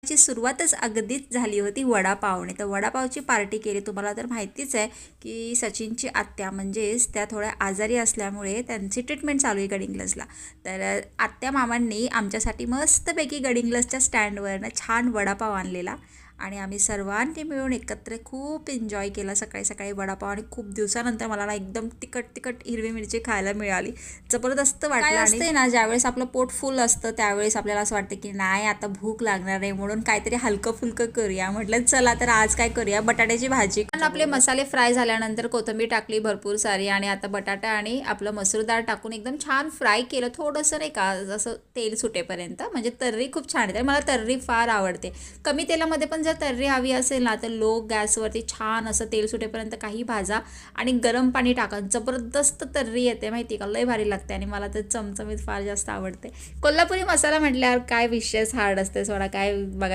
दिवसाची सुरुवातच अगदीच झाली होती वडापावने. तर वडापावची पार्टी केली. तुम्हाला तर माहितीच आहे की सचिनची आत्या म्हणजेच त्या थोड्या आजारी असल्यामुळे त्यांची ट्रीटमेंट चालू आहे गडिंग्लजला. तर आत्या मामांनी आमच्यासाठी मस्तपैकी गडिंग्लजच्या स्टँडवरनं छान वडापाव आणलेला आणि आम्ही सर्वांनी मिळून एकत्र खूप एन्जॉय केला सकाळी सकाळी वडापाव. आणि खूप दिवसानंतर मला ना एकदम तिखट तिखट हिरवी मिरची खायला मिळाली. जबरदस्त वाटलं. आणि ना ज्यावेळेस आपलं पोट फुल असतं त्यावेळेस आपल्याला असं वाटतं की नाही आता भूक लागणार आहे म्हणून काहीतरी हलकं फुलकं करूया. म्हटलं चला तर आज काय करूया, बटाट्याची भाजी. पण आपले मसाले फ्राय झाल्यानंतर कोथिंबीर टाकली भरपूर सारी आणि आता बटाटा आणि आपलं मसूर डाळ टाकून एकदम छान फ्राय केलं. थोडंसं नाही का जसं तेल सुटेपर्यंत, म्हणजे तर्री खूप छान येते. मला तर्री फार आवडते. कमी तेलामध्ये पण जर तर्री हवी असेल ना तर लो गॅसवरती छान असं तेल सुटेपर्यंत काही भाजा आणि गरम पाणी टाका. जबरदस्त तर्री येते माहिती का, लय भारी लागते. आणि मला तर चमचमीत फार जास्त आवडते. कोल्हापुरी मसाला म्हटल्यावर काय विशेष हार्ड असते सोडा, काय बघा